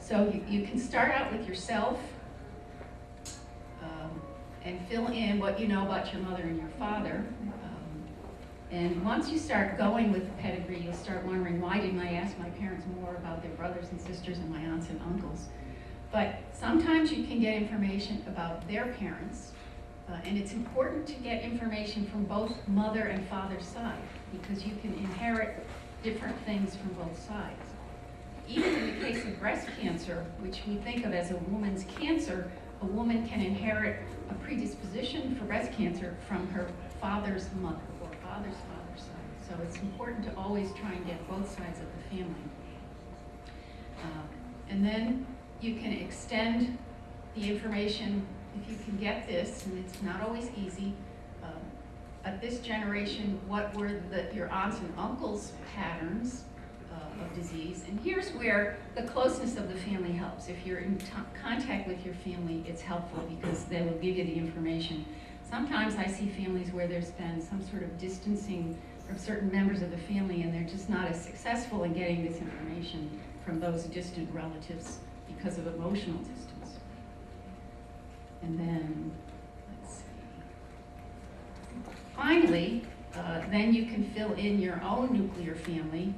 So you can start out with yourself and fill in what you know about your mother and your father. And once you start going with the pedigree, you'll start wondering, why didn't I ask my parents more about their brothers and sisters and my aunts and uncles? But sometimes you can get information about their parents, and it's important to get information from both mother and father's side, because you can inherit different things from both sides. Even in the case of breast cancer, which we think of as a woman's cancer, a woman can inherit a predisposition for breast cancer from her father's mother or father's side. So it's important to always try and get both sides of the family. And then you can extend the information if you can get this, and it's not always easy. At this generation, what were your aunts and uncles' patterns of disease? And here's where the closeness of the family helps. If you're in contact with your family, it's helpful because they will give you the information. Sometimes I see families where there's been some sort of distancing from certain members of the family, and they're just not as successful in getting this information from those distant relatives because of emotional distance. And then, let's see. Finally, then you can fill in your own nuclear family,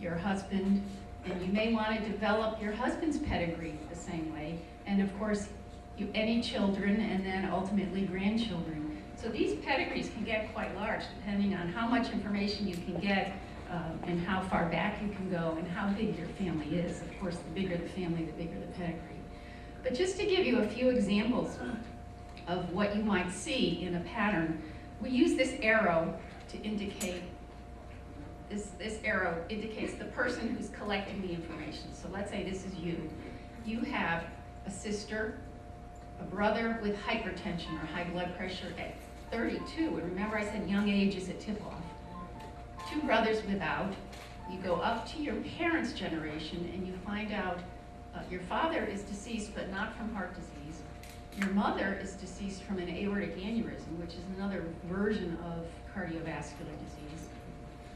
your husband, and you may want to develop your husband's pedigree the same way. And of course, any children, and then ultimately grandchildren. So these pedigrees can get quite large depending on how much information you can get and how far back you can go and how big your family is. Of course, the bigger the family, the bigger the pedigree. But just to give you a few examples of what you might see in a pattern, we use this arrow to indicate, this arrow indicates the person who's collecting the information. So let's say this is you. You have a sister, a brother with hypertension or high blood pressure at 32. And remember I said young age is a tip-off. Two brothers without. You go up to your parents' generation and you find out your father is deceased but not from heart disease. Your mother is deceased from an aortic aneurysm, which is another version of cardiovascular disease.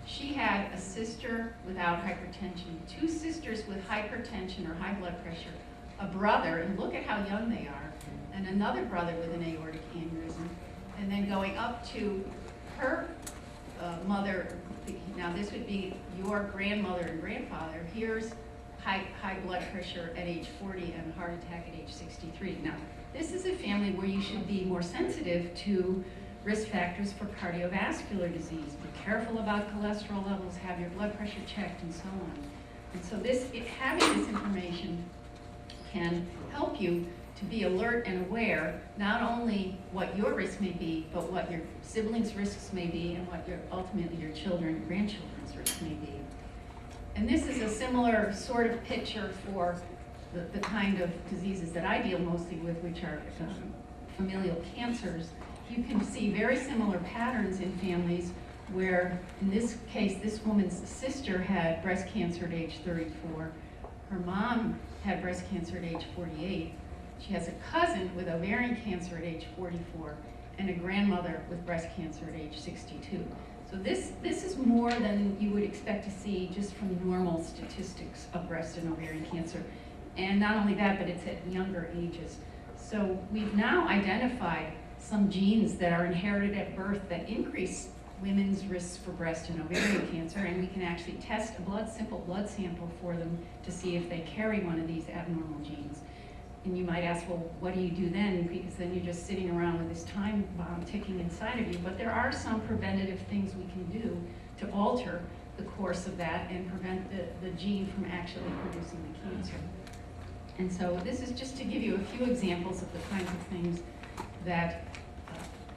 She had a sister without hypertension, two sisters with hypertension or high blood pressure, a brother, and look at how young they are, and another brother with an aortic aneurysm, and then going up to her mother. Now this would be your grandmother and grandfather. Here's high blood pressure at age 40 and a heart attack at age 63. Now, this is a family where you should be more sensitive to risk factors for cardiovascular disease. Be careful about cholesterol levels, have your blood pressure checked, and so on. And so having this information can help you to be alert and aware, not only what your risk may be, but what your siblings' risks may be, and what ultimately your children and grandchildren's risks may be. And this is a similar sort of picture for the kind of diseases that I deal mostly with, which are familial cancers. You can see very similar patterns in families where, in this case, this woman's sister had breast cancer at age 34. Her mom had breast cancer at age 48. She has a cousin with ovarian cancer at age 44 and a grandmother with breast cancer at age 62. So this is more than you would expect to see just from normal statistics of breast and ovarian cancer. And not only that, but it's at younger ages. So we've now identified some genes that are inherited at birth that increase women's risks for breast and ovarian cancer, and we can actually test a simple blood sample for them to see if they carry one of these abnormal genes. And you might ask, well, what do you do then? Because then you're just sitting around with this time bomb ticking inside of you. But there are some preventative things we can do to alter the course of that and prevent the gene from actually producing the cancer. And so this is just to give you a few examples of the kinds of things that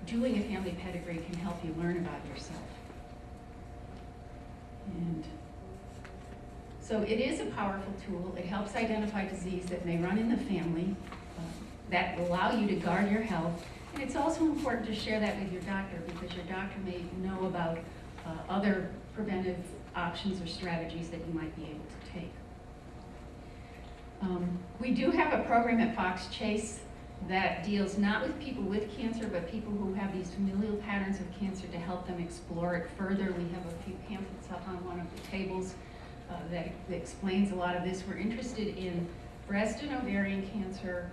doing a family pedigree can help you learn about yourself. And so it is a powerful tool. It helps identify disease that may run in the family, that will allow you to guard your health. And it's also important to share that with your doctor, because your doctor may know about other preventive options or strategies that you might be able to take. We do have a program at Fox Chase that deals not with people with cancer, but people who have these familial patterns of cancer to help them explore it further. We have a few pamphlets up on one of the tables that explains a lot of this. We're interested in breast and ovarian cancer,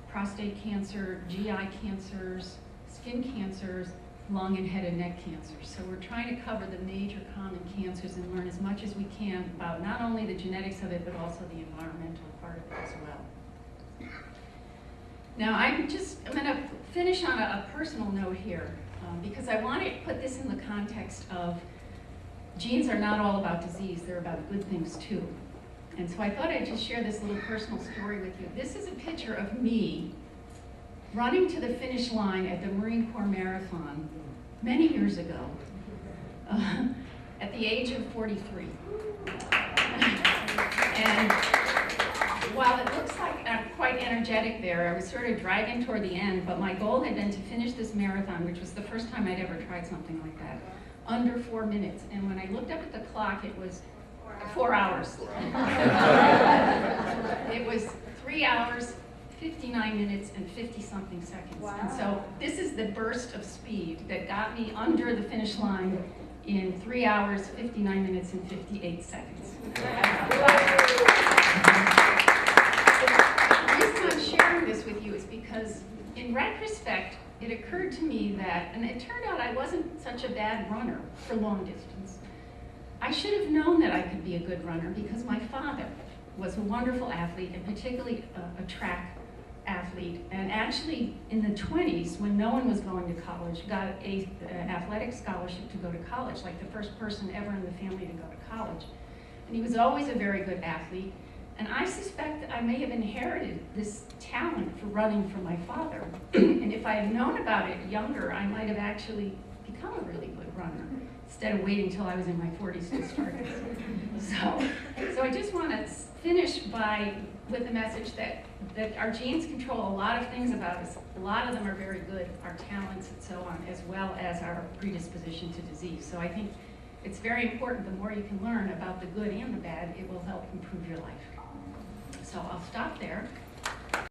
prostate cancer, GI cancers, skin cancers, lung and head and neck cancers. So we're trying to cover the major common cancers and learn as much as we can about not only the genetics of it, but also the environmental part of it as well. Now I'm going to finish on a personal note here, because I want to put this in the context of genes are not all about disease, they're about good things too. And so I thought I'd just share this little personal story with you. This is a picture of me running to the finish line at the Marine Corps Marathon many years ago, at the age of 43. And while it looks like I'm quite energetic there, I was sort of dragging toward the end, but my goal had been to finish this marathon, which was the first time I'd ever tried something like that, under 4 minutes. And when I looked up at the clock, it was 4 hours. It was 3 hours, 59 minutes, and 50-something seconds. Wow. And so this is the burst of speed that got me under the finish line in 3 hours, 59 minutes, and 58 seconds. The reason I'm sharing this with you is because, in retrospect, it occurred to me that, and it turned out I wasn't such a bad runner for long distance. I should have known that I could be a good runner because my father was a wonderful athlete, and particularly a track athlete. And actually, in the 20s, when no one was going to college, got an athletic scholarship to go to college, like the first person ever in the family to go to college. And he was always a very good athlete. And I suspect that I may have inherited this talent for running from my father. And if I had known about it younger, I might have actually become a really good runner, instead of waiting till I was in my 40s to start this. So I just want to finish with the message that our genes control a lot of things about us. A lot of them are very good, our talents and so on, as well as our predisposition to disease. So I think it's very important, the more you can learn about the good and the bad, it will help improve your life. So I'll stop there.